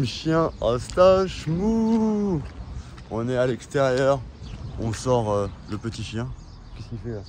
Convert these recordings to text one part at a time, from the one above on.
Team chien à stache mou. On est à l'extérieur. On sort le petit chien. Qu'est-ce qu'il fait là?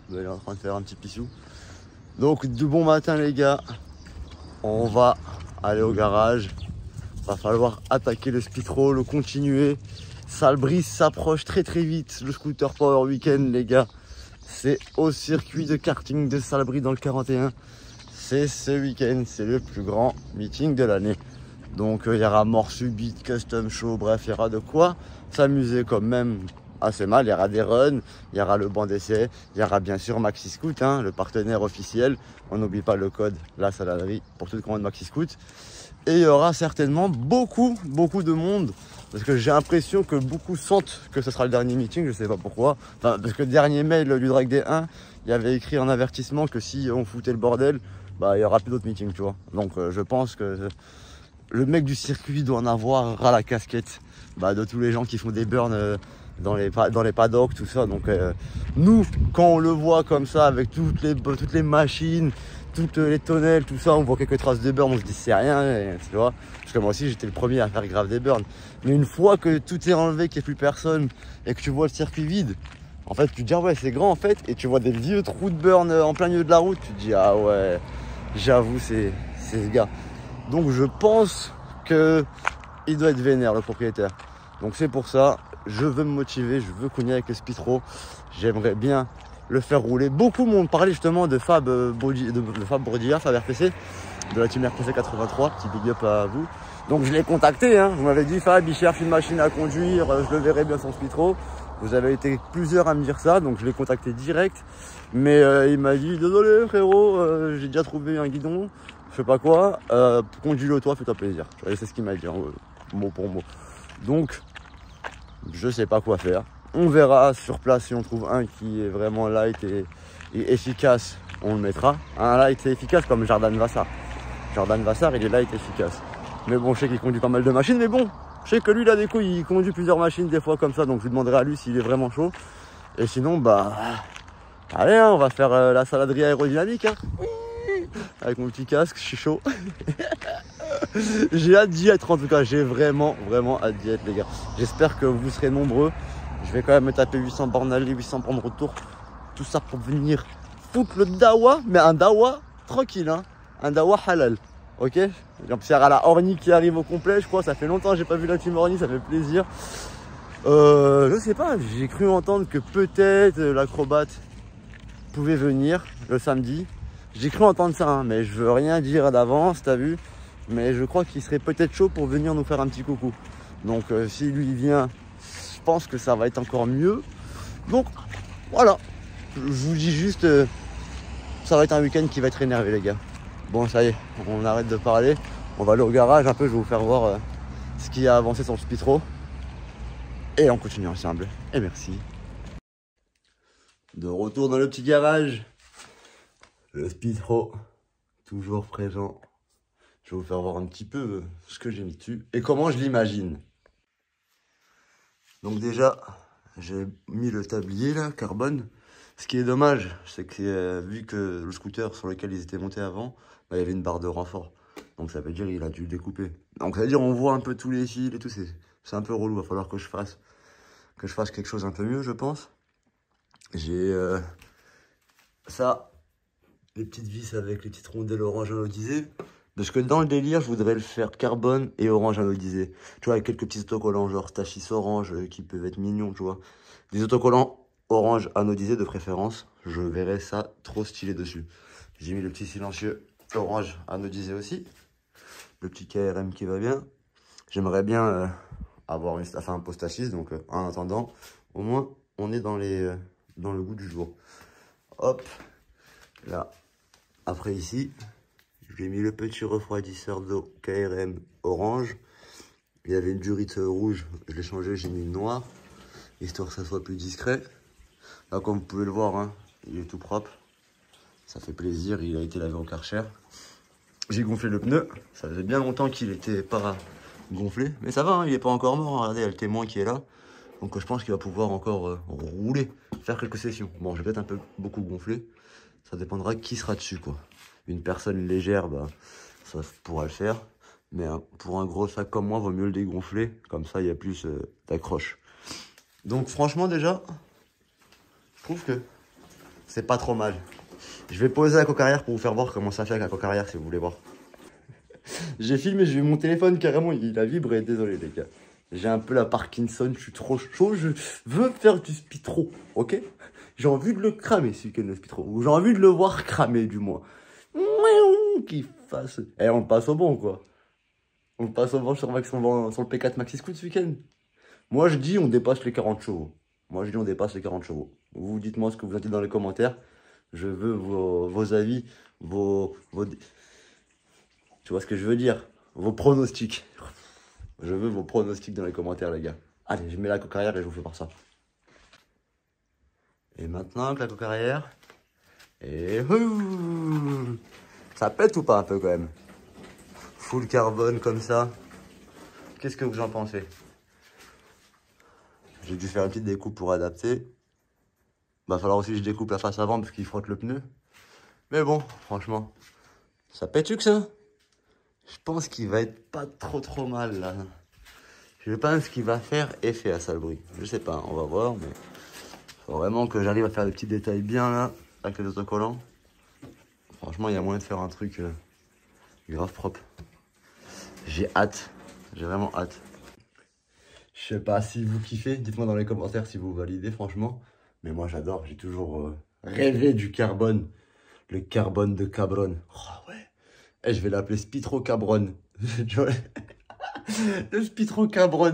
Il est en train de faire un petit pissou. Donc de bon matin les gars. On va aller au garage. Va falloir attaquer le speedro, le continuer. Salbris s'approche très vite. Le scooter Power Weekend les gars. C'est au circuit de karting de Salbris dans le 41. C'est ce week-end, c'est le plus grand meeting de l'année. Donc il y aura mort subite, custom show, bref, il y aura de quoi s'amuser quand même assez mal. Il y aura des runs, il y aura le banc d'essai, il y aura bien sûr Maxi Scoot, hein, le partenaire officiel. On n'oublie pas le code, la saladerie pour toute commande Maxi Scoot. Et il y aura certainement beaucoup de monde. Parce que j'ai l'impression que beaucoup sentent que ce sera le dernier meeting, je sais pas pourquoi. Enfin, parce que le dernier mail du Drag D1, il y avait écrit en avertissement que si on foutait le bordel, bah il y aura plus d'autres meetings, tu vois. Donc je pense que le mec du circuit doit en avoir ras la casquette de tous les gens qui font des burns dans les paddocks, tout ça. Donc nous, quand on le voit comme ça, avec toutes les machines, toutes les tonnelles, tout ça, on voit quelques traces de burn, on se dit c'est rien, tu vois. Parce que moi aussi j'étais le premier à faire grave des burns. Mais une fois que tout est enlevé, qu'il n'y a plus personne et que tu vois le circuit vide, en fait tu te dis ah ouais c'est grand en fait, et tu vois des vieux trous de burn en plein milieu de la route, tu te dis ah ouais, j'avoue c'est ce gars. Donc je pense que il doit être vénère le propriétaire. Donc c'est pour ça, je veux me motiver, je veux cogner avec le speedro. J'aimerais bien le faire rouler. Beaucoup m'ont parlé justement de Fab Brodilla, Fab RPC, de la team RPC 83, petit big up à vous. Donc je l'ai contacté, hein. Vous m'avez dit Fab il cherche une machine à conduire, je le verrai bien sans speedro. Vous avez été plusieurs à me dire ça, donc je l'ai contacté direct. Mais il m'a dit désolé frérot, j'ai déjà trouvé un guidon, je sais pas quoi, conduis-le toi, fais-toi plaisir. C'est ce qu'il m'a dit, hein, mot pour mot. Donc je sais pas quoi faire. On verra sur place si on trouve un qui est vraiment light et efficace, on le mettra. Un light et efficace comme Jordan Vassar. Jordan Vassar, il est light et efficace. Mais bon, je sais qu'il conduit pas mal de machines, mais bon, je sais que lui, là, des coups, il conduit plusieurs machines des fois comme ça, donc je lui demanderai à lui s'il est vraiment chaud. Et sinon, bah, allez, hein, on va faire la saladerie aérodynamique, hein. Avec mon petit casque, je suis chaud. J'ai hâte d'y être en tout cas, j'ai vraiment hâte d'y être les gars. J'espère que vous serez nombreux. Je vais quand même me taper 800 bornes aller, 800 bornes retour. Tout ça pour venir foutre le dawa, mais un dawa tranquille, hein. Un dawa halal, ok. Il y aura la Orni qui arrive au complet, je crois. Ça fait longtemps que j'ai pas vu la team Orni, ça fait plaisir. Je sais pas, j'ai cru entendre que peut-être l'acrobate pouvait venir le samedi. J'ai cru entendre ça, hein, mais je veux rien dire d'avance, t'as vu. Mais je crois qu'il serait peut-être chaud pour venir nous faire un petit coucou. Donc si lui vient, je pense que ça va être encore mieux. Donc voilà, je vous dis juste, ça va être un week-end qui va être énervé les gars. Bon ça y est, on arrête de parler. On va aller au garage un peu, je vais vous faire voir ce qui a avancé sur le speedro. Et on continue ensemble. Et merci. De retour dans le petit garage. Le speedro, toujours présent. Je vais vous faire voir un petit peu ce que j'ai mis dessus et comment je l'imagine. Donc déjà, j'ai mis le tablier là, carbone. Ce qui est dommage, c'est que vu que le scooter sur lequel ils étaient montés avant, bah, il y avait une barre de renfort. Donc ça veut dire qu'il a dû le découper. Donc ça veut dire on voit un peu tous les fils et tout. C'est un peu relou, il va falloir que je fasse quelque chose un peu mieux, je pense. J'ai ça, les petites vis avec les petites rondelles orange anodisées. Parce que dans le délire, je voudrais le faire carbone et orange anodisé. Tu vois, avec quelques petits autocollants, genre Tachis orange, qui peuvent être mignons, tu vois. Des autocollants orange anodisé de préférence. Je verrais ça trop stylé dessus. J'ai mis le petit silencieux orange anodisé aussi. Le petit KRM qui va bien. J'aimerais bien avoir un post Tachis, donc en attendant, au moins, on est dans le goût du jour. Hop, là. Après ici, j'ai mis le petit refroidisseur d'eau KRM orange. Il y avait une durite rouge, je l'ai changé, j'ai mis une noire, histoire que ça soit plus discret. Là, comme vous pouvez le voir, hein, il est tout propre. Ça fait plaisir, il a été lavé au Karcher. J'ai gonflé le pneu, ça faisait bien longtemps qu'il n'était pas gonflé. Mais ça va, hein, il n'est pas encore mort, hein. Regardez, il y a le témoin qui est là. Donc je pense qu'il va pouvoir encore rouler, faire quelques sessions. Bon, je vais peut-être un peu beaucoup gonfler. Ça dépendra qui sera dessus, quoi. Une personne légère, bah, ça pourra le faire. Mais pour un gros sac comme moi, vaut mieux le dégonfler. Comme ça, il y a plus d'accroche. Donc franchement déjà, je trouve que c'est pas trop mal. Je vais poser la coque arrière pour vous faire voir comment ça fait avec la coque arrière si vous voulez voir. J'ai filmé, j'ai vu mon téléphone carrément, il a vibré. Désolé les gars. J'ai un peu la Parkinson, je suis trop chaud, je veux faire du speedro, ok? J'ai envie de le cramer, ce week-end, le speedro. Ou j'ai envie de le voir cramer, du moins. Qu'il fasse... Eh, on le passe au bon, quoi. On le passe au bon sur le P4 Maxi Scoot ce week-end. Moi, je dis on dépasse les 40 chevaux. Moi, je dis on dépasse les 40 chevaux. Vous dites-moi ce que vous en dites dans les commentaires. Je veux vos avis, tu vois ce que je veux dire? Vos pronostics. Je veux vos pronostics dans les commentaires, les gars. Allez, je mets la coque arrière et je vous fais par ça. Et maintenant que la coque arrière... Et... Ça pète ou pas un peu quand même? Full carbone comme ça. Qu'est-ce que vous en pensez? J'ai dû faire une petite découpe pour adapter. Va falloir aussi que je découpe la face avant parce qu'il frotte le pneu. Mais bon, franchement, ça pète que ça? Je pense qu'il va être pas trop mal là. Je pense qu'il va faire effet à ça le bruit. Je sais pas, on va voir, mais faut vraiment que j'arrive à faire des petits détails bien là, avec les autocollants. Franchement, il y a moyen de faire un truc grave propre. J'ai hâte, j'ai vraiment hâte. Je sais pas si vous kiffez, dites-moi dans les commentaires si vous validez franchement. Mais moi j'adore, j'ai toujours rêvé du carbone. Le carbone de Cabron. Oh ouais. Et je vais l'appeler Spitro Cabron. Le Spitro Cabron.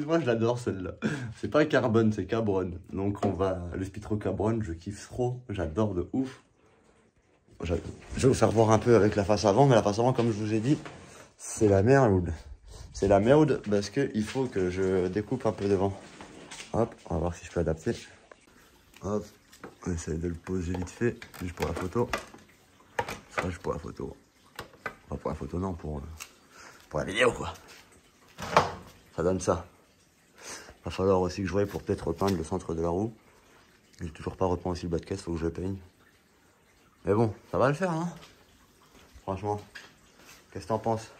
Moi je l'adore celle-là. C'est pas carbone, c'est Cabron. Donc on va... Le Spitro Cabron, je kiffe trop. J'adore de ouf. Je vais vous faire voir un peu avec la face avant. Mais la face avant, comme je vous ai dit, c'est la merde. C'est la merde parce qu'il faut que je découpe un peu devant. Hop, on va voir si je peux adapter. Hop, on essaie de le poser vite fait, juste pour la photo. Ça, juste pour la photo. Pas pour la photo, non, pour la vidéo, quoi. Ça donne ça. Va falloir aussi que je voie pour peut-être repeindre le centre de la roue. J'ai toujours pas repeint aussi le bas de caisse, faut que je le peigne. Mais bon, ça va le faire, hein. Franchement, qu'est-ce que t'en penses?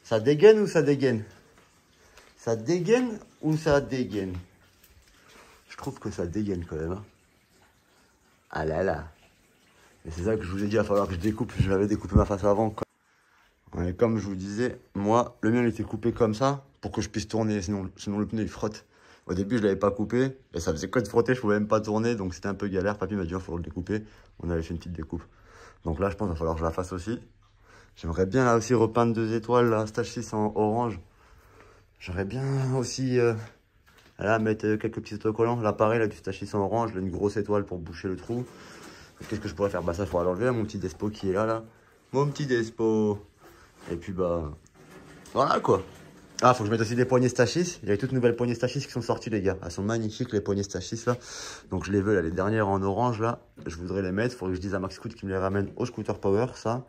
Ça dégaine ou ça dégaine? Ça dégaine ou ça dégaine? Je trouve que ça dégaine quand même, hein. Ah là là. Et c'est ça que je vous ai dit, il va falloir que je découpe. Je l'avais découpé ma face avant, quoi. Ouais, comme je vous disais, moi, le mien il était coupé comme ça pour que je puisse tourner, sinon le pneu il frotte. Au début, je l'avais pas coupé et ça faisait que de frotter, je pouvais même pas tourner, donc c'était un peu galère. Papy m'a dit, il faut le découper. On avait fait une petite découpe. Donc là, je pense qu'il va falloir que je la fasse aussi. J'aimerais bien là aussi repeindre 2 étoiles, là, Stage 6 en orange. J'aimerais bien aussi là, mettre quelques petits autocollants. Là, pareil, là, du Stage 6 en orange, là, une grosse étoile pour boucher le trou. Qu'est-ce que je pourrais faire? Bah, ça, il faudra l'enlever, mon petit Despo qui est là. Mon petit Despo. Et puis, bah, voilà quoi. Ah, faut que je mette aussi des poignées Stachis. Il y a toutes nouvelles poignées Stachis qui sont sorties, les gars. Elles sont magnifiques, les poignées Stachis, là. Donc, je les veux, là, les dernières en orange, là. Je voudrais les mettre. Il faudrait que je dise à Max Scoot qu'il me les ramène au Scooter Power, ça.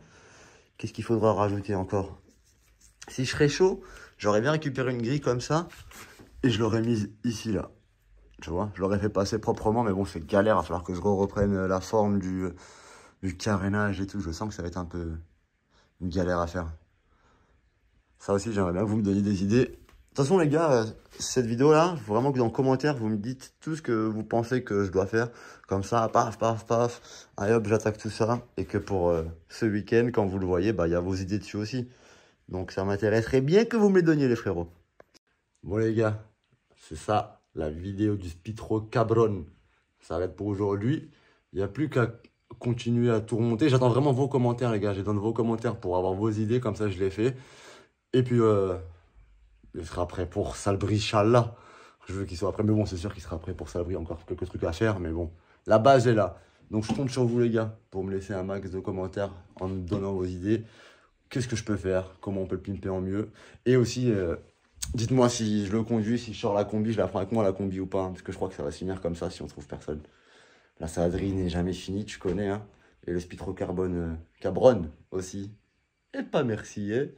Qu'est-ce qu'il faudra rajouter encore? Si je serais chaud, j'aurais bien récupéré une grille comme ça. Et je l'aurais mise ici, là. Tu vois, je l'aurais fait passer proprement, mais bon, c'est galère. Il va falloir que je reprenne la forme du carénage et tout. Je sens que ça va être un peu une galère à faire. Ça aussi, j'aimerais bien que vous me donniez des idées. De toute façon, les gars, cette vidéo-là, il faut vraiment que dans les commentaires, vous me dites tout ce que vous pensez que je dois faire. Comme ça, paf, paf, paf. Allez hop, j'attaque tout ça. Et que pour ce week-end, quand vous le voyez, bah, il y a vos idées dessus aussi. Donc, ça m'intéresserait bien que vous me les donniez, les frérots. Bon, les gars, c'est ça, la vidéo du Spitro Cabron. Ça s'arrête pour aujourd'hui. Il n'y a plus qu'à continuer à tout remonter. J'attends vraiment vos commentaires, les gars. J'attends vos commentaires pour avoir vos idées. Comme ça, je les fais. Et puis, il sera prêt pour Salbris, Inch'Allah. Je veux qu'il soit prêt. Mais bon, c'est sûr qu'il sera prêt pour Salbris. Encore quelques trucs à faire. Mais bon, la base est là. Donc, je compte sur vous, les gars, pour me laisser un max de commentaires en me donnant vos idées. Qu'est-ce que je peux faire? Comment on peut le pimper en mieux? Et aussi, dites-moi si je le conduis, si je sors la combi, je la prends avec moi la combi ou pas. Hein, parce que je crois que ça va se finir comme ça si on trouve personne. La saladerie n'est jamais finie, tu connais. Hein. Et le Spitro Cabron aussi. Et pas merci, hein.